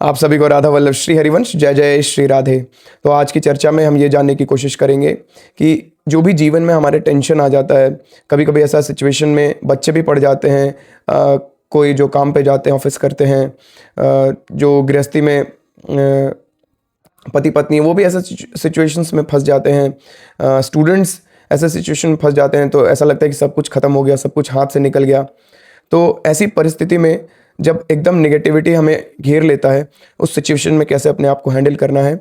आप सभी को राधा वल्लभ श्री हरिवंश जय जय श्री राधे। तो आज की चर्चा में हम ये जानने की कोशिश करेंगे कि जो भी जीवन में हमारे टेंशन आ जाता है, कभी कभी ऐसा सिचुएशन में बच्चे भी पड़ जाते हैं, कोई जो काम पे जाते हैं, ऑफिस करते हैं, जो गृहस्थी में पति पत्नी, वो भी ऐसे सिचुएशंस में फंस जाते हैं, स्टूडेंट्स ऐसे सिचुएशन में फंस जाते हैं, तो ऐसा लगता है कि सब कुछ ख़त्म हो गया, सब कुछ हाथ से निकल गया। तो ऐसी परिस्थिति में जब एकदम नेगेटिविटी हमें घेर लेता है, उस सिचुएशन में कैसे अपने आप को हैंडल करना है,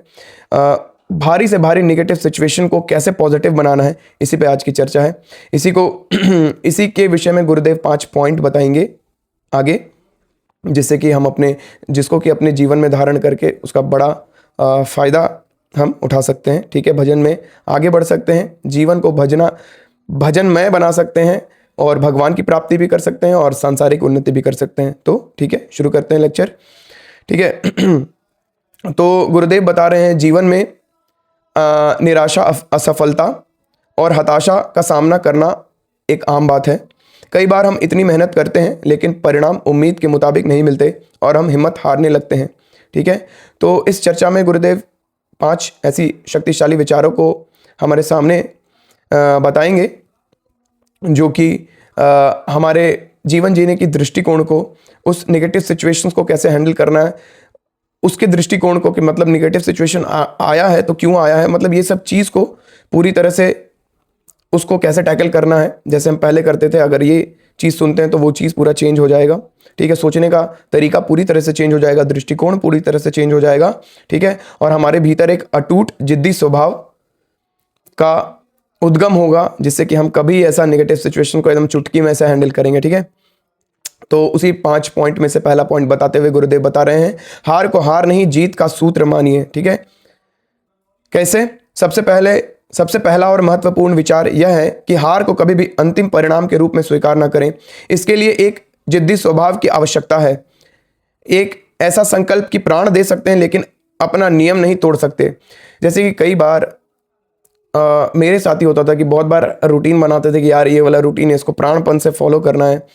भारी से भारी नेगेटिव सिचुएशन को कैसे पॉजिटिव बनाना है, इसी पे आज की चर्चा है। इसी के विषय में गुरुदेव 5 पॉइंट बताएंगे आगे, जिससे कि हम जिसको कि अपने जीवन में धारण करके उसका बड़ा फ़ायदा हम उठा सकते हैं। ठीक है, भजन में आगे बढ़ सकते हैं, जीवन को भजनमय बना सकते हैं और भगवान की प्राप्ति भी कर सकते हैं और सांसारिक उन्नति भी कर सकते हैं। तो ठीक है, शुरू करते हैं लेक्चर। ठीक है तो गुरुदेव बता रहे हैं जीवन में निराशा, असफलता और हताशा का सामना करना एक आम बात है। कई बार हम इतनी मेहनत करते हैं लेकिन परिणाम उम्मीद के मुताबिक नहीं मिलते और हम हिम्मत हारने लगते हैं। ठीक है, तो इस चर्चा में गुरुदेव 5 ऐसी शक्तिशाली विचारों को हमारे सामने बताएंगे जो कि हमारे जीवन जीने की दृष्टिकोण को, उस नेगेटिव सिचुएशंस को कैसे हैंडल करना है, उसके दृष्टिकोण को, कि मतलब नेगेटिव सिचुएशन आया है तो क्यों आया है, मतलब ये सब चीज़ को पूरी तरह से उसको कैसे टैकल करना है, जैसे हम पहले करते थे। अगर ये चीज़ सुनते हैं तो वो चीज़ पूरा चेंज हो जाएगा। ठीक है, सोचने का तरीका पूरी तरह से चेंज हो जाएगा, दृष्टिकोण पूरी तरह से चेंज हो जाएगा। ठीक है, और हमारे भीतर एक अटूट जिद्दी स्वभाव का उद्गम होगा, जिससे कि हम कभी ऐसा नेगेटिव सिचुएशन को एकदम चुटकी में ऐसा हैंडल करेंगे। ठीक है, तो उसी 5 पॉइंट में से पहला पॉइंट बताते हुए गुरुदेव बता रहे हैं, हार को हार नहीं जीत का सूत्र मानिए। ठीक है, कैसे? सबसे पहला और महत्वपूर्ण विचार यह है कि हार को कभी भी अंतिम परिणाम के रूप में स्वीकार न करें। इसके लिए एक जिद्दी स्वभाव की आवश्यकता है। एक ऐसा संकल्प कि प्राण दे सकते हैं लेकिन अपना नियम नहीं तोड़ सकते। जैसे कि कई बार मेरे साथ ही होता था कि बहुत बार रूटीन बनाते थे कि यार ये वाला रूटीन है, इसको प्राणपन से फॉलो करना है।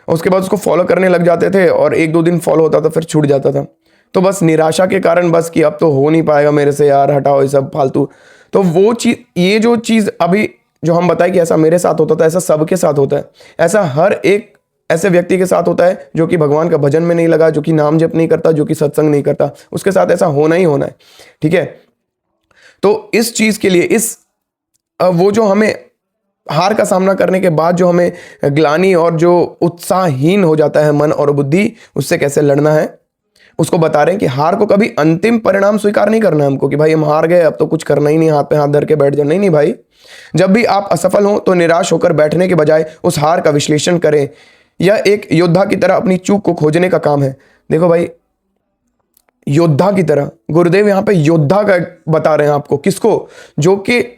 उसके बाद उसको फॉलो करने लग जाते थे और 1-2 दिन फॉलो होता था, फिर छूट जाता था। तो बस निराशा के कारण, बस कि अब तो हो नहीं पाएगा मेरे से, यार हटाओ ये सब फालतू। तो वो चीज़, ये जो चीज़ अभी जो हम बताए कि ऐसा मेरे साथ होता था, ऐसा सबके साथ होता है। ऐसा हर एक ऐसे व्यक्ति के साथ होता है जो कि भगवान का भजन में नहीं लगा, जो कि नाम जप नहीं करता, जो कि सत्संग नहीं करता, उसके साथ ऐसा होना ही होना है। ठीक है, तो इस चीज़ के लिए वो जो हमें हार का सामना करने के बाद जो हमें ग्लानि और जो उत्साहहीन हो जाता है मन और बुद्धि, उससे कैसे लड़ना है उसको बता रहे हैं कि हार को कभी अंतिम परिणाम स्वीकार नहीं करना है हमको, कि भाई हम हार गए, अब तो कुछ करना ही नहीं, हाथ पे हाथ धर के बैठ जाए। नहीं भाई, जब भी आप असफल हो तो निराश होकर बैठने के बजाय उस हार का विश्लेषण करें। यह एक योद्धा की तरह अपनी चूक को खोजने का काम है। देखो भाई, योद्धा की तरह गुरुदेव यहाँ पे योद्धा का बता रहे हैं आपको। किसको?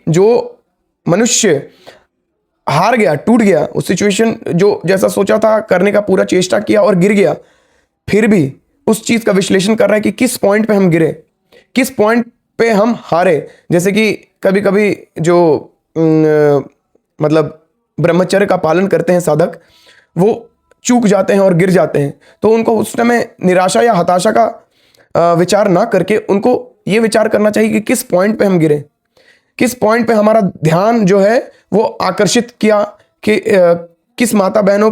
जो मनुष्य हार गया, टूट गया, उस सिचुएशन जो जैसा सोचा था करने का पूरा चेष्टा किया और गिर गया, फिर भी उस चीज का विश्लेषण कर रहा है कि किस पॉइंट पे हम गिरे, किस पॉइंट पे हम हारे। जैसे कि कभी कभी जो मतलब ब्रह्मचर्य का पालन करते हैं साधक, वो चूक जाते हैं और गिर जाते हैं, तो उनको उस समय निराशा या हताशा का विचार ना करके उनको ये विचार करना चाहिए कि किस पॉइंट पे हम गिरे, किस पॉइंट पे हमारा ध्यान जो है वो आकर्षित किया, कि किस माता बहनों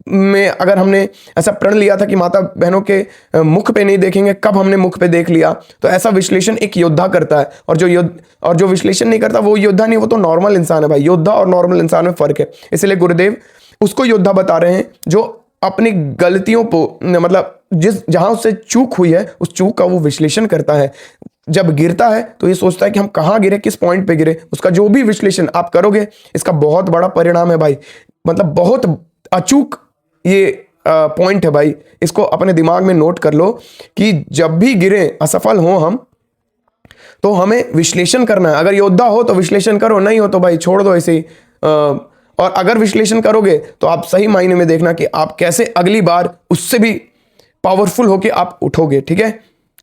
में अगर हमने ऐसा प्रण लिया था कि माता बहनों के मुख पे नहीं देखेंगे, कब हमने मुख पे देख लिया। तो ऐसा विश्लेषण एक योद्धा करता है, और जो विश्लेषण नहीं करता वो योद्धा नहीं, वो तो नॉर्मल इंसान है भाई। योद्धा और नॉर्मल इंसान में फर्क है। इसलिए गुरुदेव उसको योद्धा बता रहे हैं जो अपनी गलतियों को, मतलब जहां उससे चूक हुई है उस चूक का वो विश्लेषण करता है। जब गिरता है तो ये सोचता है कि हम कहाँ गिरे, किस पॉइंट पे गिरे। उसका जो भी विश्लेषण आप करोगे, इसका बहुत बड़ा परिणाम है भाई, मतलब बहुत अचूक ये पॉइंट है भाई। इसको अपने दिमाग में नोट कर लो कि जब भी गिरे, असफल हो हम, तो हमें विश्लेषण करना है। अगर योद्धा हो तो विश्लेषण करो, नहीं हो तो भाई छोड़ दो ऐसे ही। और अगर विश्लेषण करोगे तो आप सही मायने में देखना कि आप कैसे अगली बार उससे भी पावरफुल होके आप उठोगे। ठीक है,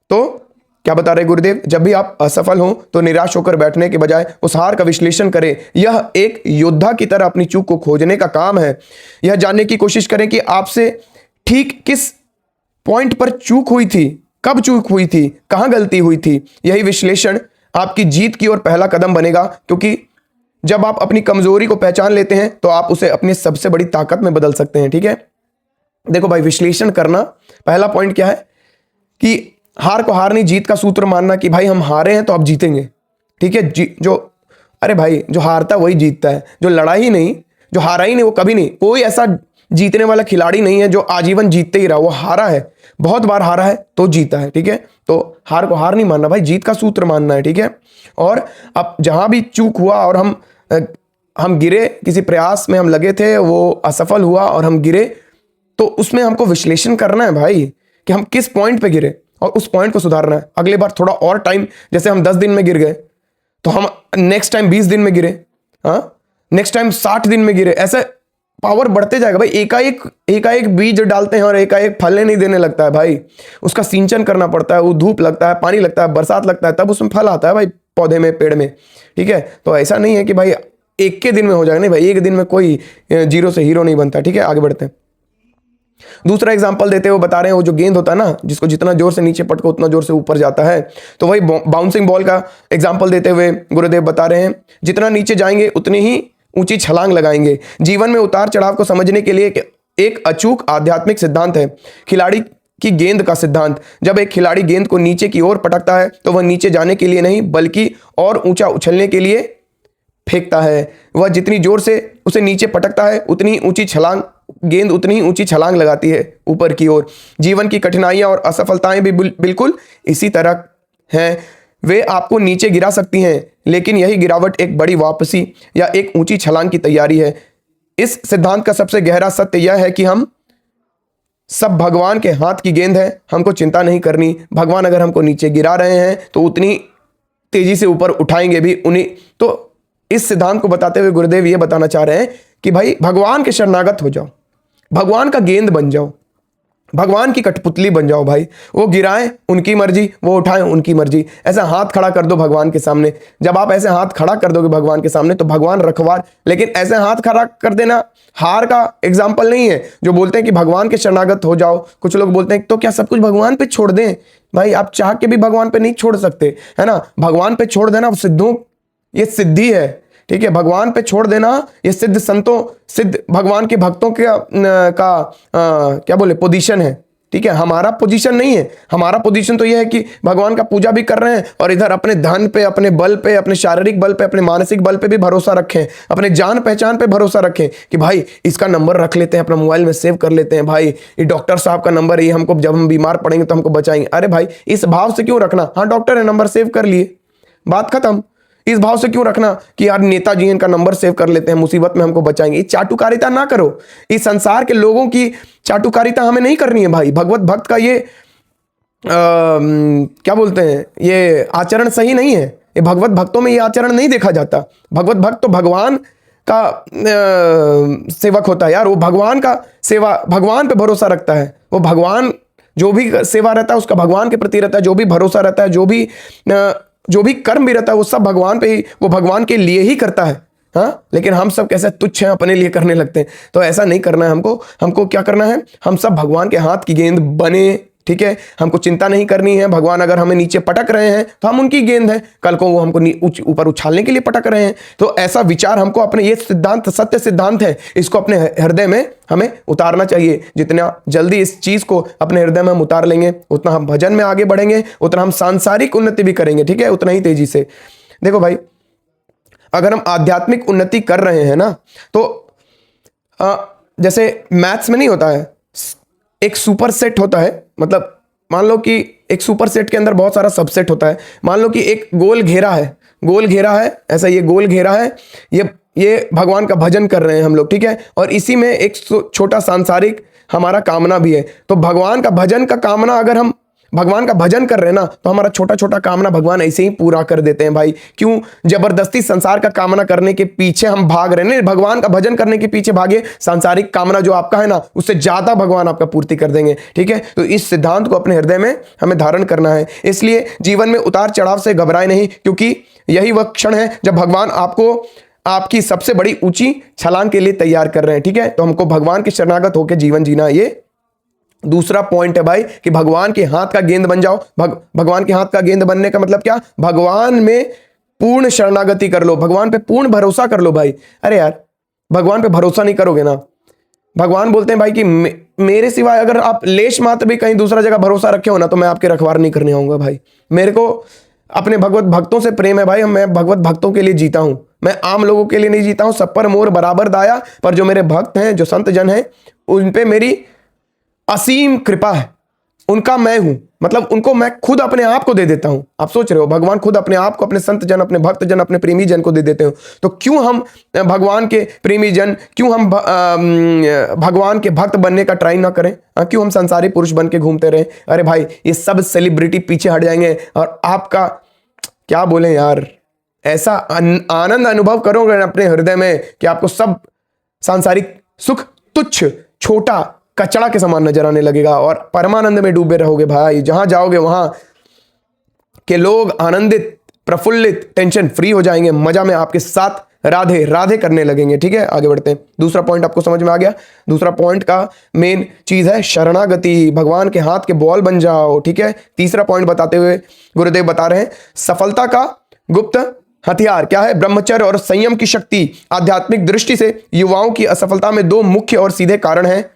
तो क्या बता रहे गुरुदेव? जब भी आप असफल हो तो निराश होकर बैठने के बजाय उस हार का विश्लेषण करें। यह एक योद्धा की तरह अपनी चूक को खोजने का काम है। यह जानने की कोशिश करें कि आपसे ठीक किस पॉइंट पर चूक हुई थी, कब चूक हुई थी, कहाँ गलती हुई थी। यही विश्लेषण आपकी जीत की ओर पहला कदम बनेगा, क्योंकि जब आप अपनी कमजोरी को पहचान लेते हैं तो आप उसे अपनी सबसे बड़ी ताकत में बदल सकते हैं। ठीक है, देखो भाई, विश्लेषण करना पहला पॉइंट क्या है कि हार को हार नहीं, जीत का सूत्र मानना कि भाई हम हारे हैं तो अब जीतेंगे। ठीक है, अरे भाई जो हारता है वही जीतता है, जो लड़ा ही नहीं, जो हारा ही नहीं वो कभी नहीं। कोई ऐसा जीतने वाला खिलाड़ी नहीं है जो आजीवन जीतते ही रहा, वो हारा है, बहुत बार हारा है तो जीता है। ठीक है, तो हार को हार नहीं मानना भाई, जीत का सूत्र मानना है। ठीक है, और अब जहां भी चूक हुआ और हम गिरे, किसी प्रयास में हम लगे थे, वो असफल हुआ और हम गिरे, तो उसमें हमको विश्लेषण करना है भाई कि हम किस पॉइंट पे गिरे और उस पॉइंट को सुधारना है। अगले बार थोड़ा और टाइम, जैसे हम 10 दिन में गिर गए तो हम नेक्स्ट टाइम 20 दिन में गिरे, हाँ, नेक्स्ट टाइम 60 दिन में गिरे, ऐसे पावर बढ़ते जाएगा भाई। एकाएक बीज डालते हैं और एकाएक फलने नहीं देने लगता है भाई, उसका सिंचन करना पड़ता है, वो धूप लगता है, पानी लगता है, बरसात लगता है, तब उसमें फल आता है भाई, पौधे में, पेड़ में। ठीक है, तो ऐसा नहीं है कि भाई एक के दिन में हो जाएगा, नहीं भाई, एक दिन में कोई जीरो से हीरो नहीं बनता। ठीक है, आगे बढ़ते हैं। दूसरा एग्जांपल देते हुए बता रहे हैं, वो जो गेंद होता है ना, जिसको जितना जोर से नीचे पटको उतना जोर से ऊपर जाता है, तो वही बाउंसिंग बॉल का एग्जांपल देते हुए गुरुदेव बता रहे हैं, जितना नीचे जाएंगे उतनी ही ऊंची छलांग लगाएंगे। जीवन में उतार चढ़ाव को समझने के लिए एक अचूक आध्यात्मिक सिद्धांत है, खिलाड़ी की गेंद का सिद्धांत। जब एक खिलाड़ी गेंद को नीचे की ओर पटकता है तो वह नीचे जाने के लिए नहीं बल्कि और ऊंचा उछलने के लिए फेंकता है। वह जितनी जोर से उसे नीचे पटकता है उतनी ऊंची छलांग, गेंद उतनी ही ऊंची छलांग लगाती है ऊपर की ओर। जीवन की कठिनाइयां और असफलताएं भी बिल्कुल इसी तरह हैं। वे आपको नीचे गिरा सकती हैं, लेकिन यही गिरावट एक बड़ी वापसी या एक ऊंची छलांग की तैयारी है। इस सिद्धांत का सबसे गहरा सत्य यह है कि हम सब भगवान के हाथ की गेंद है, हमको चिंता नहीं करनी। भगवान अगर हमको नीचे गिरा रहे हैं तो उतनी तेजी से ऊपर उठाएंगे भी उन्हीं। तो इस सिद्धांत को बताते हुए गुरुदेव ये बताना चाह रहे हैं कि भाई भगवान के शरणागत हो जाओ, भगवान का गेंद बन जाओ, भगवान की कठपुतली बन जाओ भाई। वो गिराएं उनकी मर्जी, वो उठाएं उनकी मर्जी। ऐसा हाथ खड़ा कर दो भगवान के सामने। जब आप ऐसे हाथ खड़ा कर दोगे भगवान के सामने तो भगवान रखवार। लेकिन ऐसे हाथ खड़ा कर देना हार का एग्जाम्पल नहीं है। जो बोलते हैं कि भगवान के शरणागत हो जाओ, कुछ लोग बोलते हैं तो क्या सब कुछ भगवान पे छोड़ दें? भाई आप चाह के भी भगवान पे नहीं छोड़ सकते, है ना। भगवान पे छोड़ देना सिद्धों, ये सिद्धि है। ठीक है, भगवान पे छोड़ देना ये सिद्ध संतों, सिद्ध भगवान के भक्तों क्या बोले पोजीशन है। ठीक है, हमारा पोजीशन नहीं है। हमारा पोजीशन तो यह है कि भगवान का पूजा भी कर रहे हैं और इधर अपने धन पे, अपने बल पे, अपने शारीरिक बल पे, अपने मानसिक बल पे भी भरोसा रखें, अपने जान पहचान पे भरोसा रखें कि भाई इसका नंबर रख लेते हैं, अपना मोबाइल में सेव कर लेते हैं, भाई ये डॉक्टर साहब का नंबर है, ये हमको जब हम बीमार पड़ेंगे तो हमको बचाएंगे। अरे भाई इस भाव से क्यों रखना? हाँ डॉक्टर है, नंबर सेव कर लिए, बात खत्म। इस भाव से क्यों रखना कि यार नेताजी इनका नंबर सेव कर लेते हैं, मुसीबत में हमको बचाएंगे। ये चाटुकारिता ना करो। इस संसार के लोगों की चाटुकारिता हमें नहीं करनी है भाई। भगवत भक्त का ये क्या बोलते हैं, ये आचरण सही नहीं है। ये भगवत भक्तों में ये आचरण नहीं देखा जाता। भगवत भक्त तो भगवान का सेवक होता है यार। वो भगवान का सेवा, भगवान पे भरोसा रखता है। वो भगवान जो भी सेवा रहता है उसका भगवान के प्रति रहता है, जो भी भरोसा रहता है, जो भी कर्म भी रहता है वो सब भगवान पे ही, वो भगवान के लिए ही करता है। हाँ, लेकिन हम सब कैसे तुच्छ हैं, अपने लिए करने लगते हैं। तो ऐसा नहीं करना है हमको क्या करना है? हम सब भगवान के हाथ की गेंद बने। ठीक है, हमको चिंता नहीं करनी है। भगवान अगर हमें नीचे पटक रहे हैं तो हम उनकी गेंद है, कल को वो हमको ऊपर उछालने के लिए पटक रहे हैं। तो ऐसा विचार हमको अपने, ये सिद्धांत सत्य सिद्धांत है, इसको अपने हृदय में हमें उतारना चाहिए। जितना जल्दी इस चीज को अपने हृदय में हम उतार लेंगे उतना हम भजन में आगे बढ़ेंगे, उतना हम सांसारिक उन्नति भी करेंगे। ठीक है, उतना ही तेजी से। देखो भाई, अगर हम आध्यात्मिक उन्नति कर रहे हैं ना, तो जैसे मैथ्स में नहीं होता है एक सुपर सेट होता है। मतलब मान लो कि एक सुपर सेट के अंदर बहुत सारा सबसेट होता है। मान लो कि एक गोल घेरा है, ऐसा ये गोल घेरा है, ये भगवान का भजन कर रहे हैं हम लोग। ठीक है, और इसी में एक छोटा सांसारिक हमारा कामना भी है। तो भगवान का भजन का कामना, अगर हम भगवान का भजन कर रहे हैं ना, तो हमारा छोटा छोटा कामना भगवान ऐसे ही पूरा कर देते हैं भाई। क्यों जबरदस्ती संसार का कामना करने के पीछे हम भाग रहे हैं? भगवान का भजन करने के पीछे भागे, सांसारिक कामना जो आपका है ना उससे ज्यादा भगवान आपका पूर्ति कर देंगे। ठीक है, तो इस सिद्धांत को अपने हृदय में हमें धारण करना है। इसलिए जीवन में उतार चढ़ाव से घबराए नहीं, क्योंकि यही वह क्षण है जब भगवान आपको आपकी सबसे बड़ी ऊंची छलांग के लिए तैयार कर रहे हैं। ठीक है, तो हमको भगवान के शरणागत होकर जीवन जीना ये दूसरा पॉइंट है भाई कि भगवान के हाथ का गेंद बन जाओ। भगवान के हाथ का गेंद बनने का मतलब क्या? भगवान में पूर्ण शरणागति कर लो, भगवान पे पूर्ण भरोसा कर लो भाई। अरे यार, भगवान पे भरोसा नहीं करोगे ना, भगवान बोलते हैं भाई कि मेरे सिवाय अगर आप लेश मात्र भी कहीं दूसरा जगह भरोसा रखे हो ना, तो मैं आपके रखवार नहीं करने आऊंगा भाई। मेरे को अपने भगवत भक्तों से प्रेम है भाई, मैं भगवत भक्तों के लिए जीता हूं, मैं आम लोगों के लिए नहीं जीता हूं। सब पर मोर बराबर दाया, पर जो मेरे भक्त हैं, जो संत जन हैं, उन पे मेरी असीम कृपा है, उनका मैं हूं, मतलब उनको मैं खुद अपने आप को दे देता हूं। आप सोच रहे हो, भगवान खुद अपने आप को, अपने संत जन, अपने भक्त जन, अपने प्रेमी जन को दे देते हो, तो क्यों हम भगवान के प्रेमी जन, क्यों हम भगवान के भक्त बनने का ट्राई ना करें? क्यों हम संसारी पुरुष बन के घूमते रहें? अरे भाई, ये सब सेलिब्रिटी पीछे हट जाएंगे और आपका क्या बोले यार, ऐसा आनंद अनुभव करोगे अपने हृदय में कि आपको सब सांसारिक सुख तुच्छ, छोटा, कचड़ा के समान नजर आने लगेगा और परमानंद में डूबे रहोगे भाई। जहां जाओगे वहां के लोग आनंदित, प्रफुल्लित, टेंशन फ्री हो जाएंगे, मजा में आपके साथ राधे राधे करने लगेंगे। ठीक है, आगे बढ़ते हैं। दूसरा पॉइंट आपको समझ में आ गया? दूसरा पॉइंट का मेन चीज है शरणागति, भगवान के हाथ के बॉल बन जाओ। ठीक है, तीसरा पॉइंट बताते हुए गुरुदेव बता रहे हैं, सफलता का गुप्त हथियार क्या है? ब्रह्मचर्य और संयम की शक्ति। आध्यात्मिक दृष्टि से युवाओं की असफलता में दो मुख्य और सीधे कारण हैं।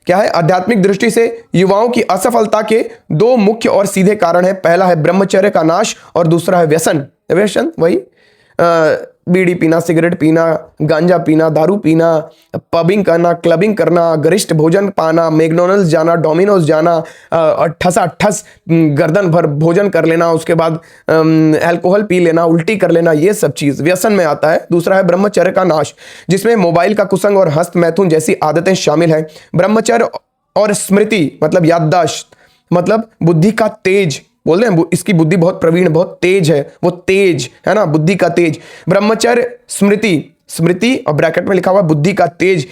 क्या है? आध्यात्मिक दृष्टि से युवाओं की असफलता के दो मुख्य और सीधे कारण है। पहला है ब्रह्मचर्य का नाश और दूसरा है व्यसन। व्यसन वही बीड़ी पीना, सिगरेट पीना, गांजा पीना, दारू पीना, पबिंग करना, क्लबिंग करना, गरिष्ठ भोजन पाना, मैकडॉनल्ड्स जाना, डोमिनोज जाना, ठसा ठस गर्दन भर भोजन कर लेना, उसके बाद अल्कोहल पी लेना, उल्टी कर लेना, ये सब चीज व्यसन में आता है। दूसरा है ब्रह्मचर्य का नाश, जिसमें मोबाइल का कुसंग और हस्त मैथुन जैसी आदतें शामिल हैं। ब्रह्मचर्य और स्मृति मतलब याददाश्त, मतलब बुद्धि का तेज, बोल रहे हैं इसकी बुद्धि बहुत प्रवीण, बहुत तेज है, वो तेज है ना, बुद्धि का तेज। ब्रह्मचर्य स्मृति, स्मृति और ब्रैकेट में लिखा हुआ बुद्धि का तेज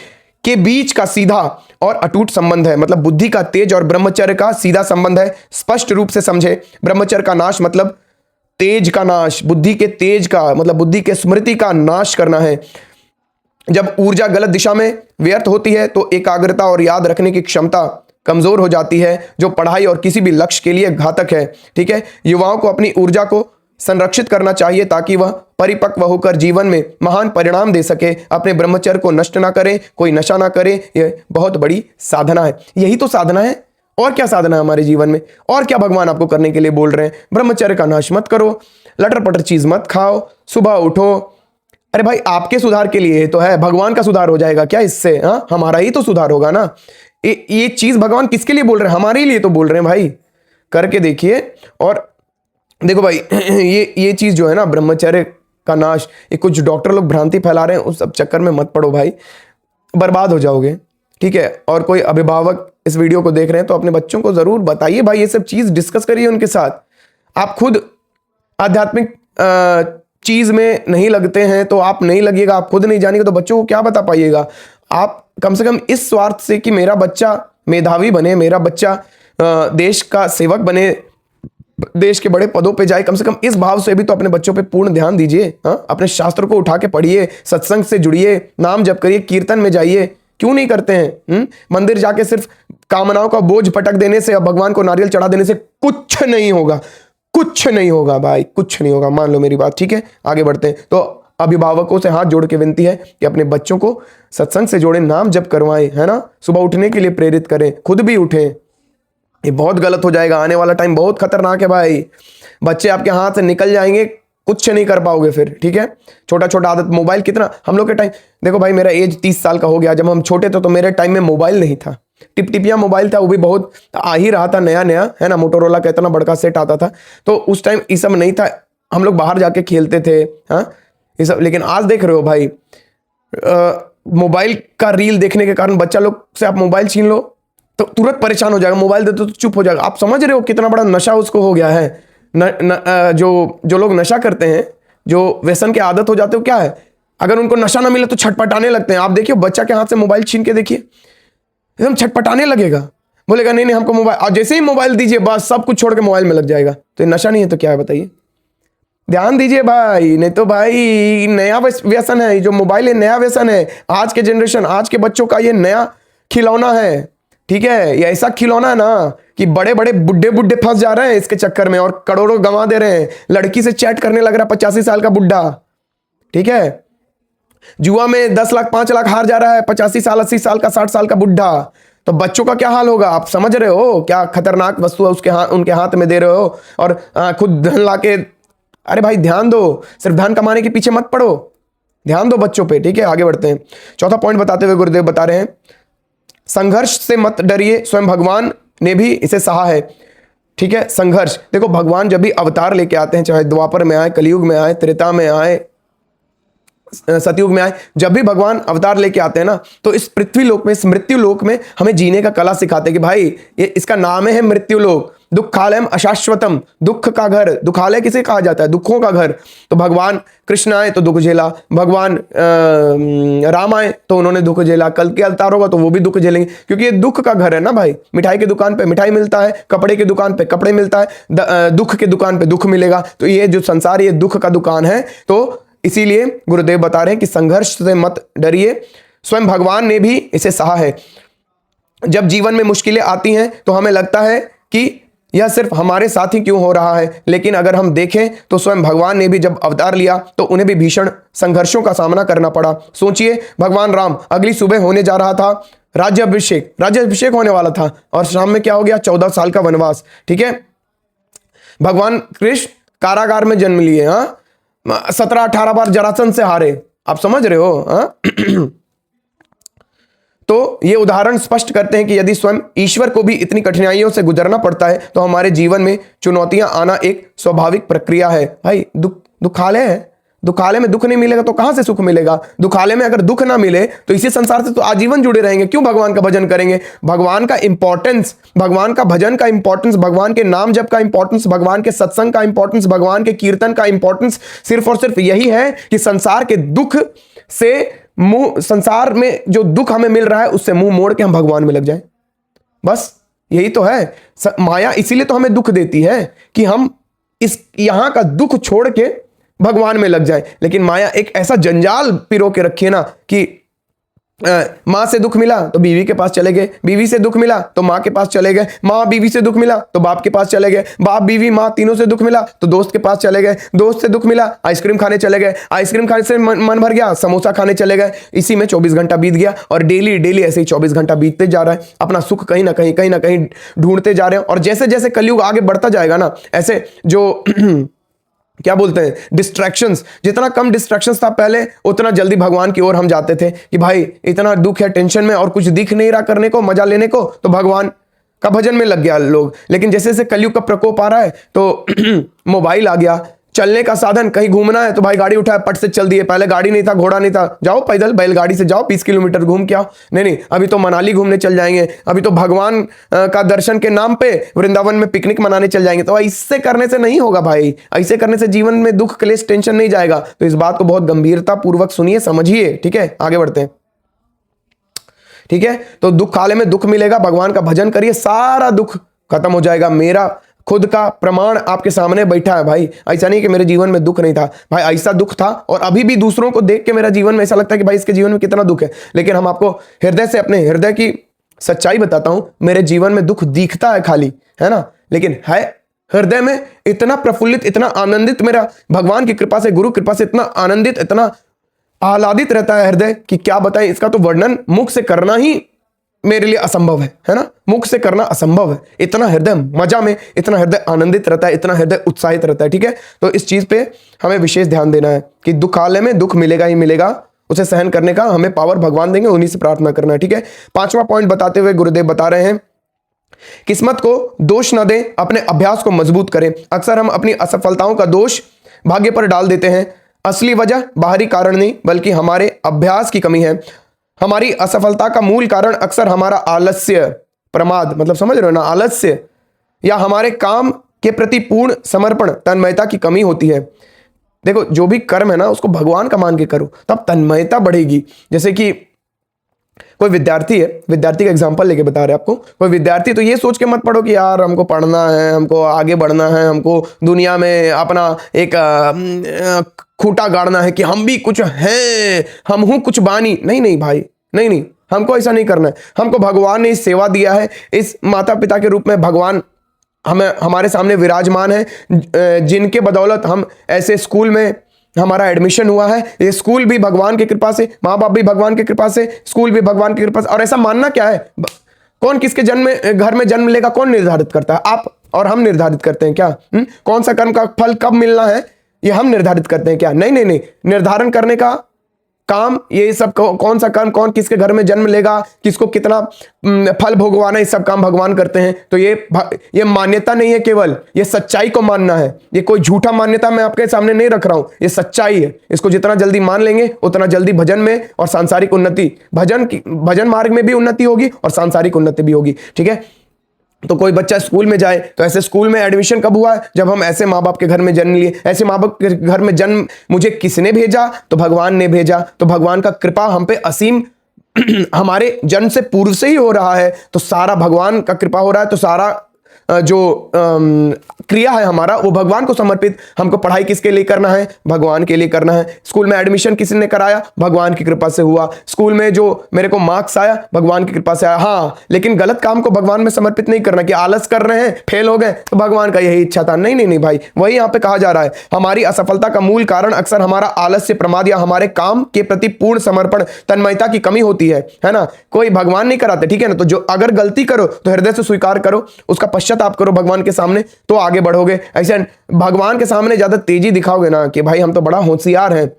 के बीच का सीधा और अटूट संबंध है, मतलब बुद्धि का तेज और ब्रह्मचर्य का सीधा संबंध है। स्पष्ट रूप से समझे, ब्रह्मचर्य का नाश मतलब तेज का नाश, बुद्धि के तेज का मतलब बुद्धि के स्मृति का नाश करना है। जब ऊर्जा गलत दिशा में व्यर्थ होती है तो एकाग्रता और याद रखने की क्षमता कमजोर हो जाती है, जो पढ़ाई और किसी भी लक्ष्य के लिए घातक है। ठीक है, युवाओं को अपनी ऊर्जा को संरक्षित करना चाहिए ताकि वह परिपक्व होकर जीवन में महान परिणाम दे सके। अपने ब्रह्मचर्य को नष्ट ना करें, कोई नशा ना करें, यह बहुत बड़ी साधना है। यही तो साधना है, और क्या साधना है हमारे जीवन में? और क्या भगवान आपको करने के लिए बोल रहे हैं? ब्रह्मचर्य का नाश मत करो, लटर पटर चीज मत खाओ, सुबह उठो। अरे भाई, आपके सुधार के लिए तो है, भगवान का सुधार हो जाएगा क्या इससे? हमारा ही तो सुधार होगा ना। ये चीज भगवान किसके लिए बोल रहे हैं? हमारे लिए तो बोल रहे हैं भाई, करके देखिए। और देखो भाई, ये चीज जो है ना, ब्रह्मचर्य का नाश, ये कुछ डॉक्टर लोग भ्रांति फैला रहे हैं, उस सब चक्कर में मत पड़ो भाई, बर्बाद हो जाओगे। ठीक है, और कोई अभिभावक इस वीडियो को देख रहे हैं तो अपने बच्चों को जरूर बताइए भाई, ये सब चीज डिस्कस करिए उनके साथ। आप खुद आध्यात्मिक चीज में नहीं लगते हैं तो आप नहीं लगिएगा, आप खुद नहीं जानिएगा तो बच्चों को क्या बता पाइएगा? आप कम से कम इस स्वार्थ से कि मेरा बच्चा मेधावी बने, मेरा बच्चा देश का सेवक बने, देश के बड़े पदों पे जाए, कम से कम इस भाव से भी तो अपने बच्चों पे पूर्ण ध्यान दीजिए। अपने शास्त्र को उठा के पढ़िए, सत्संग से जुड़िए, नाम जप करिए, कीर्तन में जाइए। क्यों नहीं करते हैं? मंदिर जाके सिर्फ कामनाओं का बोझ पटक देने से, भगवान को नारियल चढ़ा देने से कुछ नहीं होगा, कुछ नहीं होगा भाई, कुछ नहीं होगा, मान लो मेरी बात। ठीक है, आगे बढ़ते हैं। तो अभिभावकों से हाथ जोड़ के विनती है कि अपने बच्चों को सत्संग से जोड़ें, नाम जप करवाएं, है ना, सुबह उठने के लिए प्रेरित करें, खुद भी उठें। ये बहुत गलत हो जाएगा, आने वाला टाइम बहुत खतरनाक है भाई, बच्चे आपके हाथ से निकल जाएंगे, कुछ नहीं कर पाओगे फिर। ठीक है, छोटा छोटा आदत, मोबाइल कितना हम लोग के टाइम, देखो भाई मेरा एज 30 साल का हो गया, जब हम छोटे थे तो मेरे टाइम में मोबाइल नहीं था, टिपटिपिया मोबाइल था, वो भी बहुत आ ही रहा था, नया नया, है ना, मोटोरोला का इतना बड़का सेट आता था, तो उस टाइम ये सब नहीं था, हम लोग बाहर जाके खेलते थे, ये सब। लेकिन आज देख रहे हो भाई, मोबाइल का रील देखने के कारण बच्चा लोग से आप मोबाइल छीन लो तो तुरंत परेशान हो जाएगा, मोबाइल दे तो चुप हो जाएगा। आप समझ रहे हो कितना बड़ा नशा उसको हो गया है? जो लोग नशा करते हैं, जो व्यसन के आदत हो जाते हो, क्या है, अगर उनको नशा ना मिले तो छटपटाने लगते हैं। आप देखिए, बच्चा के हाथ से मोबाइल छीन के देखिए, एकदम छटपटाने लगेगा, बोलेगा नहीं नहीं हमको मोबाइल, और जैसे ही मोबाइल दीजिए बस सब कुछ छोड़ के मोबाइल में लग जाएगा। तो ये नशा नहीं है तो क्या है बताइए? ध्यान दीजिए भाई, नहीं तो भाई नया व्यसन है जो मोबाइल है, नया व्यसन है। आज के जनरेशन, आज के बच्चों का ये नया खिलौना है, ठीक है, ये ऐसा खिलौना है ना कि बड़े बड़े बुड्ढे बुड्ढे फंस जा रहे हैं इसके चक्कर में और करोड़ों गंवा दे रहे हैं। लड़की से चैट करने लग रहा 85 साल का बुड्ढा, ठीक है। जुआ में 10 लाख 5 लाख हार जा रहा है 85 साल 80 साल का 60 साल का बुड्ढा। तो बच्चों का क्या हाल होगा, आप समझ रहे हो क्या खतरनाक वस्तु है उसके उनके हाथ में दे रहे हो, और खुद धन लाके। अरे भाई ध्यान दो, सिर्फ धन कमाने के पीछे मत पड़ो, ध्यान दो बच्चों पे, ठीक है। आगे बढ़ते हैं। चौथा पॉइंट बताते हुए गुरुदेव बता रहे हैं, संघर्ष से मत डरिए, स्वयं भगवान ने भी इसे सहा है, ठीक है। संघर्ष, देखो भगवान जब भी अवतार लेके आते हैं, चाहे द्वापर में आए, कलयुग में आए, त्रेता में आए, सतयुग में आए, जब भी भगवान अवतार लेके आते हैं ना, तो इस पृथ्वी लोक में, इस मृत्यु लोक में हमें जीने का कला सिखाते हैं कि भाई ये इसका नाम है मृत्यु लोक, दुखालयम अशाश्वतम, दुख का घर। दुखालय किसे कहा जाता है, दुखों का घर। तो भगवान कृष्ण आए तो दुख झेला, भगवान राम आए तो उन्होंने दुख झेला, कल के अवतार होगा तो वो भी दुख झेलेंगे, क्योंकि ये दुख का घर है ना भाई। मिठाई की दुकान पे मिठाई मिलता है, कपड़े की दुकान पे कपड़े मिलता है, दुख की दुकान पे दुख मिलेगा। तो ये जो संसार, ये दुख का दुकान है। तो इसीलिए गुरुदेव बता रहे हैं कि संघर्ष से मत डरिए, स्वयं भगवान ने भी इसे सहा है। जब जीवन में मुश्किलें आती हैं तो हमें लगता है कि यह सिर्फ हमारे साथ ही क्यों हो रहा है, लेकिन अगर हम देखें तो स्वयं भगवान ने भी जब अवतार लिया तो उन्हें भी भीषण संघर्षों का सामना करना पड़ा। सोचिए, भगवान राम अगली सुबह होने जा रहा था राज्याभिषेक होने वाला था, और शाम में क्या हो गया, 14 साल का वनवास, ठीक है। भगवान कृष्ण कारागार में जन्म लिए, 17-18 बार जरासंध से हारे, आप समझ रहे हो, हाँ। तो ये उदाहरण स्पष्ट करते हैं कि यदि स्वयं ईश्वर को भी इतनी कठिनाइयों से गुजरना पड़ता है तो हमारे जीवन में चुनौतियां आना एक स्वाभाविक प्रक्रिया है। भाई दुखालय है, दुखालय में दुख नहीं मिलेगा तो कहां से सुख मिलेगा। दुखालय में अगर दुख ना मिले तो इसी संसार से तो आजीवन जुड़े रहेंगे, क्यों भगवान का भजन करेंगे। भगवान का इंपॉर्टेंस, भगवान का भजन का इंपॉर्टेंस, भगवान के नाम जप का इंपॉर्टेंस, भगवान के सत्संग का इंपॉर्टेंस, भगवान के कीर्तन का इंपॉर्टेंस सिर्फ और सिर्फ यही है कि संसार के दुख से संसार में जो दुख हमें मिल रहा है उससे मुंह मोड़ के हम भगवान में लग जाएं। बस यही तो है। माया इसीलिए तो हमें दुख देती है कि हम इस यहां का दुख छोड़ के भगवान में लग जाए। लेकिन माया एक ऐसा जंजाल पिरो के रखी है ना कि माँ से दुख मिला तो बीवी के पास चले गए, बीवी से दुख मिला तो माँ के पास चले गए, माँ बीवी से दुख मिला तो बाप के पास चले गए, बाप बीवी माँ तीनों से दुख मिला तो दोस्त के पास चले गए, दोस्त से दुख मिला आइसक्रीम खाने चले गए, आइसक्रीम खाने से मन भर गया समोसा खाने चले गए। इसी में 24 घंटा बीत गया और डेली डेली ऐसे ही 24 घंटा बीतते जा रहा है। अपना सुख कहीं ना कहीं ढूंढते जा रहे हैं। और जैसे जैसे कलयुग आगे बढ़ता जाएगा ना, ऐसे जो क्या बोलते हैं, डिस्ट्रैक्शंस, जितना कम डिस्ट्रैक्शंस था पहले उतना जल्दी भगवान की ओर हम जाते थे कि भाई इतना दुख है, टेंशन में और कुछ दिख नहीं रहा करने को, मजा लेने को, तो भगवान का भजन में लग गया लोग। लेकिन जैसे जैसे कलयुग का प्रकोप आ रहा है तो मोबाइल आ गया, चलने का साधन, कहीं घूमना है तो भाई गाड़ी उठाया पट से चल दिए। पहले गाड़ी नहीं था, घोड़ा नहीं था, जाओ पैदल बैलगाड़ी से जाओ 20 किलोमीटर घूम के आओ। नहीं, अभी तो मनाली घूमने चल जाएंगे, अभी तो भगवान का दर्शन के नाम पे वृंदावन में पिकनिक मनाने चल जाएंगे। तो इससे करने से नहीं होगा भाई, ऐसे करने से जीवन में दुख क्लेश टेंशन नहीं जाएगा। तो इस बात को बहुत गंभीरता पूर्वक सुनिए, समझिए, ठीक है। आगे बढ़ते हैं, ठीक है। तो दुख काले में दुख मिलेगा, भगवान का भजन करिए, सारा दुख खत्म हो जाएगा। मेरा खुद का प्रमाण आपके सामने बैठा है भाई। ऐसा नहीं कि मेरे जीवन में दुख नहीं था भाई, ऐसा दुख था और अभी भी दूसरों को देख के मेरा जीवन में ऐसा लगता है कि भाई इसके जीवन में कितना दुख है। लेकिन हम आपको हृदय से, अपने हृदय की सच्चाई बताता हूं, मेरे जीवन में दुख दिखता है खाली, है ना, लेकिन है हृदय में इतना प्रफुल्लित, इतना आनंदित, मेरा भगवान की कृपा से, गुरु कृपा से इतना आनंदित, इतना आह्लादित रहता है हृदय कि क्या बताएं। इसका तो वर्णन मुख से करना ही मेरे लिए असंभव है ना, मुख से करना असंभव है। इतना हृदय मजा में, इतना हृदय आनंदित रहता है, इतना हृदय उत्साहित रहता है, ठीक है। तो इस चीज पे हमें विशेष ध्यान देना है कि दुखालय में दुख मिलेगा ही मिलेगा, उसे सहन करने का हमें पावर भगवान देंगे, उन्हीं से प्रार्थना करना है, ठीक है। 5वां पॉइंट बताते हुए गुरुदेव बता रहे हैं, किस्मत को दोष न दें, अपने अभ्यास को मजबूत करें। अक्सर हम अपनी असफलताओं का दोष भाग्य पर डाल देते हैं। असली वजह बाहरी कारण नहीं बल्कि हमारे अभ्यास की कमी है। हमारी असफलता का मूल कारण अक्सर हमारा आलस्य, प्रमाद, मतलब समझ रहे हो ना, आलस्य, या हमारे काम के प्रति पूर्ण समर्पण, तन्मयता की कमी होती है। देखो, जो भी कर्म है ना उसको भगवान का मान के करो, तब तन्मयता बढ़ेगी। जैसे कि कोई विद्यार्थी है, विद्यार्थी का एग्जांपल लेके बता रहे हैं आपको। कोई विद्यार्थी, तो ये सोच के मत पढ़ो कि यार हमको पढ़ना है, हमको आगे बढ़ना है, हमको दुनिया में अपना एक खूंटा गाड़ना है कि हम भी कुछ हैं, हम हूं कुछ बानी। नहीं भाई, नहीं, हमको ऐसा नहीं करना है। हमको भगवान ने इस सेवा दिया है, इस माता पिता के रूप में भगवान हमें हमारे सामने विराजमान है, जिनके बदौलत हम ऐसे स्कूल में हमारा एडमिशन हुआ है। ये स्कूल भी भगवान की कृपा से, माँ बाप भी भगवान की कृपा से, स्कूल भी भगवान की कृपा से। और ऐसा मानना क्या है, कौन किसके घर में जन्म लेगा कौन निर्धारित करता है? आप और हम निर्धारित करते हैं क्या? कौन सा कर्म का फल कब मिलना है ये हम निर्धारित करते हैं क्या? नहीं नहीं नहीं, निर्धारण करने का काम ये सब कौन सा कर्म कौन किसके घर में जन्म लेगा, किसको कितना फल भोगवाना, ये सब काम भगवान करते हैं। तो ये मान्यता नहीं है, केवल ये सच्चाई को मानना है। ये कोई झूठा मान्यता मैं आपके सामने नहीं रख रहा हूं, ये सच्चाई है। इसको जितना जल्दी मान लेंगे उतना जल्दी भजन में और सांसारिक उन्नति, भजन मार्ग में भी उन्नति होगी और सांसारिक उन्नति भी होगी। ठीक है, तो कोई बच्चा स्कूल में जाए तो ऐसे स्कूल में एडमिशन कब हुआ है? जब हम ऐसे माँ बाप के घर में जन्म लिए। ऐसे माँ बाप के घर में जन्म मुझे किसने भेजा? तो भगवान ने भेजा। तो भगवान का कृपा हम पे असीम हमारे जन्म से पूर्व से ही हो रहा है। तो सारा भगवान का कृपा हो रहा है। तो सारा जो क्रिया है हमारा वो भगवान को समर्पित। हमको पढ़ाई किसके लिए करना है? भगवान के लिए करना है। स्कूल में एडमिशन किसने कराया? भगवान की कृपा से हुआ। स्कूल में जो मेरे को मार्क्स आया भगवान की कृपा से आया। हाँ, लेकिन गलत काम को भगवान में समर्पित नहीं करना कि आलस कर रहे हैं फेल हो गए तो भगवान का यही इच्छा था। नहीं नहीं नहीं भाई, वही यहाँ पे कहा जा रहा है हमारी असफलता का मूल कारण अक्सर हमारा आलस्य, प्रमाद या हमारे काम के प्रति पूर्ण समर्पण, तन्मयता की कमी होती है ना? कोई भगवान नहीं कराते, ठीक है ना? तो जो अगर गलती करो तो हृदय से स्वीकार करो, उसका आप करो भगवान के सामने, तो आगे बढ़ोगे। ऐसे भगवान के सामने ज्यादा तेजी दिखाओगे ना कि भाई हम तो बड़ा होशियार हैं,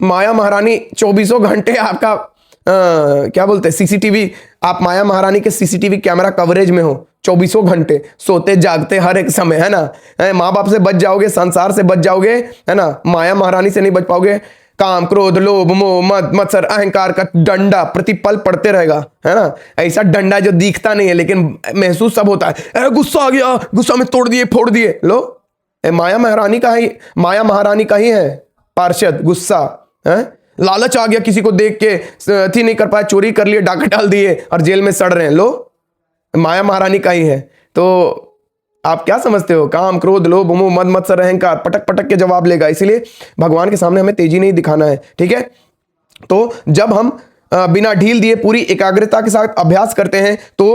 माया महारानी 24 घंटे आपका क्या बोलते हैं सीसीटीवी, आप माया महारानी के सीसीटीवी कैमरा कवरेज में हो 24 घंटे, सोते जागते हर एक समय, है ना? माँ बाप से बच जाओगे, संसार से बच जाओगे, है ना? माया महारानी से नहीं बच पाओगे। काम, क्रोध, लोभ, मोह, मद, मत्सर, अहंकार का डंडा प्रतिपल पड़ते रहेगा, है ना? ऐसा डंडा जो दिखता नहीं है लेकिन महसूस सब होता है। गुस्सा आ गया, गुस्सा में तोड़ दिए फोड़ दिए। लो, माया महारानी का ही, माया महारानी का ही है पार्षद गुस्सा, है? लालच आ गया, किसी को देख के थी नहीं कर पाया, चोरी कर लिए, डाका डाल दिए और जेल में सड़ रहे हैं। लो, माया महारानी का ही है। तो आप क्या समझते हो? काम, क्रोध, लोभ, मोह, मद, मत्सर, अहंकार पटक पटक के जवाब लेगा। इसलिए भगवान के सामने हमें तेजी नहीं दिखाना है, ठीक है? तो जब हम बिना ढील दिए पूरी एकाग्रता के साथ अभ्यास करते हैं तो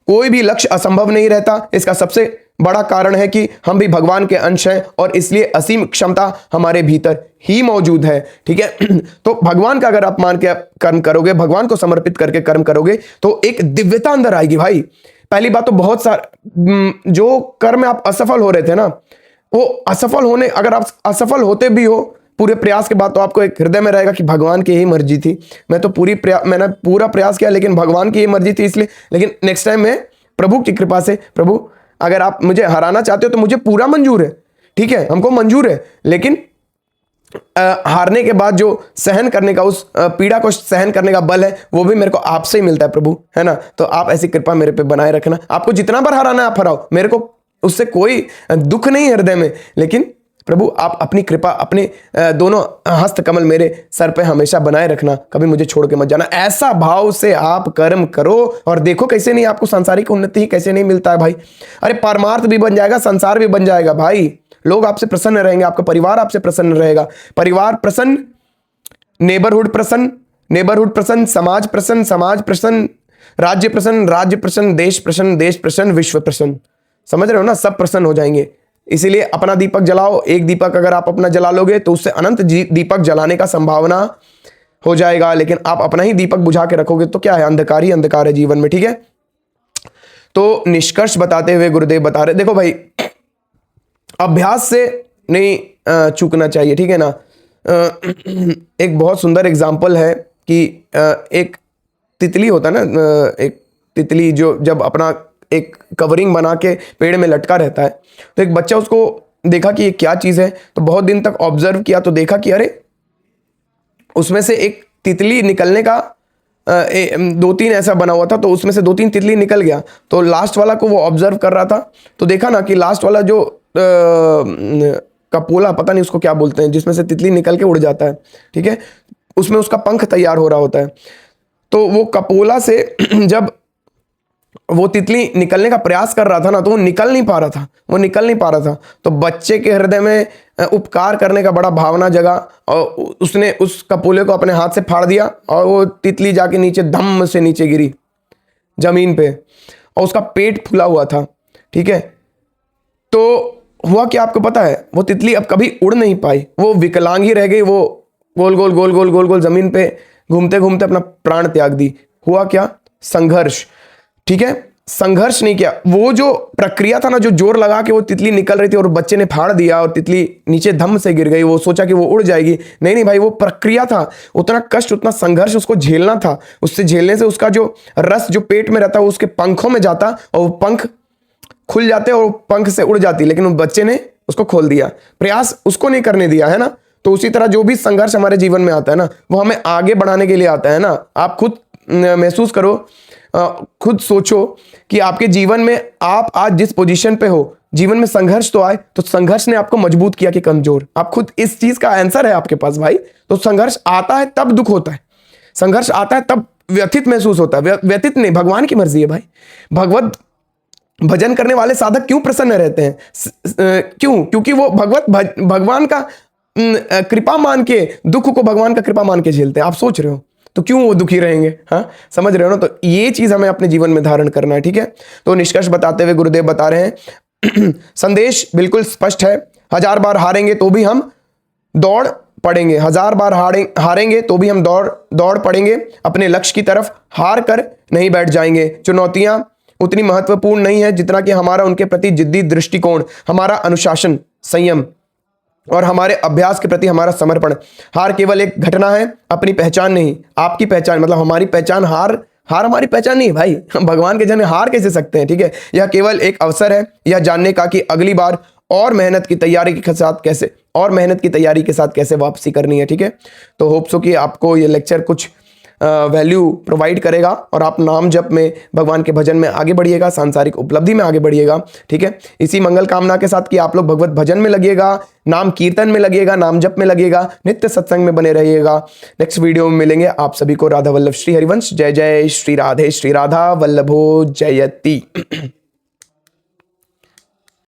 कोई भी लक्ष्य असंभव नहीं रहता। इसका सबसे बड़ा कारण है कि हम भी भगवान के अंश हैं और इसलिए असीम क्षमता हमारे भीतर ही मौजूद है, ठीक है? तो भगवान का अगर आप मान के कर्म करोगे, भगवान को समर्पित करके कर्म करोगे तो एक दिव्यता अंदर आएगी भाई। पहली बात तो बहुत सारे जो कर्म में आप असफल हो रहे थे ना, वो असफल होने, अगर आप असफल होते भी हो पूरे प्रयास के बाद, तो आपको एक हृदय में रहेगा कि भगवान की यही मर्जी थी। मैंने पूरा प्रयास किया लेकिन भगवान की यही मर्जी थी, इसलिए। लेकिन नेक्स्ट टाइम मैं प्रभु की कृपा से, प्रभु अगर आप मुझे हराना चाहते हो तो मुझे पूरा मंजूर है, ठीक है? हमको मंजूर है, लेकिन हारने के बाद जो सहन करने का, उस पीड़ा को सहन करने का बल है वो भी मेरे को आपसे ही मिलता है प्रभु, है ना? तो आप ऐसी कृपा मेरे पे बनाए रखना। आपको जितना बार हराना है आप हराओ, मेरे को उससे कोई दुख नहीं है हृदय में, लेकिन प्रभु आप अपनी कृपा, अपने दोनों हस्त कमल मेरे सर पे हमेशा बनाए रखना, कभी मुझे छोड़ के मत जाना। ऐसा भाव से आप कर्म करो और देखो कैसे नहीं आपको सांसारिक उन्नति ही कैसे नहीं मिलता है भाई। अरे परमार्थ भी बन जाएगा, संसार भी बन जाएगा भाई। लोग आपसे प्रसन्न रहेंगे, आपका परिवार आपसे प्रसन्न रहेगा, परिवार प्रसन्न, नेबरहुड प्रसन्न, समाज प्रसन्न, राज्य प्रसन्न, देश प्रसन्न, विश्व प्रसन्न। समझ रहे हो ना? सब प्रसन्न हो जाएंगे। इसीलिए अपना दीपक जलाओ। एक दीपक अगर आप अपना जला लोगे तो उससे अनंत दीपक जलाने का संभावना हो जाएगा, लेकिन आप अपना ही दीपक बुझा के रखोगे तो क्या है? अंधकार ही अंधकार है जीवन में, ठीक है? तो निष्कर्ष बताते हुए गुरुदेव बता रहे, देखो भाई, अभ्यास से नहीं चूकना चाहिए, ठीक है ना? एक बहुत सुंदर एग्जाम्पल है कि एक तितली होता है ना, एक तितली जो जब अपना एक कवरिंग बना के पेड़ में लटका रहता है, तो एक बच्चा उसको देखा कि ये क्या चीज़ है, तो बहुत दिन तक ऑब्जर्व किया तो देखा कि अरे उसमें से एक तितली निकलने का 2-3 ऐसा बना हुआ था, तो उसमें से 2-3 तितली निकल गया। तो लास्ट वाला को वो ऑब्जर्व कर रहा था, तो देखा ना कि लास्ट वाला जो कपोला, पता नहीं उसको क्या बोलते हैं, जिसमें से तितली निकल के उड़ जाता है, ठीक है? उसमें उसका पंख तैयार हो रहा होता है। तो वो कपोला से जब वो तितली निकलने का प्रयास कर रहा था ना, तो वो निकल नहीं पा रहा था, वो निकल नहीं पा रहा था। तो बच्चे के हृदय में उपकार करने का बड़ा भावना जगा और उसने उस कपोले को अपने हाथ से फाड़ दिया और वो तितली जाके नीचे धम से नीचे गिरी जमीन पे, और उसका पेट फूला हुआ था। ठीक है, तो हुआ क्या आपको पता है? वो तितली अब कभी उड़ नहीं पाई, वो विकलांग ही रह गई। वो गोल गोल गोल गोल गोल गोल जमीन पे घूमते घूमते अपना प्राण त्याग दी। हुआ क्या? संघर्ष। ठीक है, संघर्ष नहीं किया। वो जो प्रक्रिया था ना, जो जोर लगा के वो तितली निकल रही थी और बच्चे ने फाड़ दिया और तितली नीचे धम से गिर गई, वो सोचा कि वो उड़ जाएगी। नहीं नहीं भाई, वो प्रक्रिया था, उतना कष्ट, उतना संघर्ष उसको झेलना था। उससे झेलने से उसका जो रस जो पेट में रहता वो उसके पंखों में जाता और वो पंख खुल जाते और पंख से उड़ जाती, लेकिन उस बच्चे ने उसको खोल दिया, प्रयास उसको नहीं करने दिया, है ना। तो उसी तरह जो भी संघर्ष हमारे जीवन में आता है ना, वो हमें आगे बढ़ाने के लिए आता है ना। आप खुद महसूस करो, खुद सोचो कि आपके जीवन में आप आज जिस पोजीशन पे हो, जीवन में संघर्ष तो आए, तो संघर्ष ने आपको मजबूत किया कि कमजोर? आप खुद इस चीज का आंसर है आपके पास भाई। तो संघर्ष आता है तब दुख होता है, संघर्ष आता है तब व्यथित महसूस होता है। व्यथित नहीं, भगवान की मर्जी है भाई। भगवत भजन करने वाले साधक क्यों प्रसन्न रहते हैं? क्यों? क्योंकि वो भगवान का कृपा मान के, दुख को भगवान का कृपा मान के झेलते हैं। आप सोच रहे हो तो क्यों वो दुखी रहेंगे? हाँ, समझ रहे हो ना। तो ये चीज हमें अपने जीवन में धारण करना है। ठीक है, तो निष्कर्ष बताते हुए गुरुदेव बता रहे हैं संदेश बिल्कुल स्पष्ट है। 1000 बार हारेंगे तो भी हम दौड़ पड़ेंगे, 1000 बार हारेंगे तो भी हम दौड़ पड़ेंगे अपने लक्ष्य की तरफ, हार कर नहीं बैठ जाएंगे। चुनौतियां उतनी महत्वपूर्ण नहीं है जितना कि हमारा उनके प्रति जिद्दी दृष्टिकोण, हमारा अनुशासन, संयम और हमारे अभ्यास के प्रति हमारा समर्पण। हार केवल एक घटना है, अपनी पहचान नहीं। आपकी पहचान मतलब हमारी पहचान, हार हमारी पहचान नहीं है भाई। हम भगवान के जन हार कैसे सकते हैं? ठीक है, यह केवल एक अवसर है यह जानने का कि अगली बार और मेहनत की तैयारी के साथ कैसे वापसी करनी है। ठीक है, तो होप सो कि आपको ये लेक्चर कुछ वैल्यू प्रोवाइड करेगा और आप नाम जप में, भगवान के भजन में आगे बढ़िएगा, सांसारिक उपलब्धि में आगे बढ़िएगा। ठीक है, इसी मंगल कामना के साथ कि आप लोग भगवत भजन में लगिएगा, नाम कीर्तन में लगिएगा, नाम जप में लगिएगा, नित्य सत्संग में बने रहिएगा। नेक्स्ट वीडियो में मिलेंगे। आप सभी को राधा वल्लभ श्री हरिवंश। जय जय श्री राधे, श्री राधा वल्लभो जयती।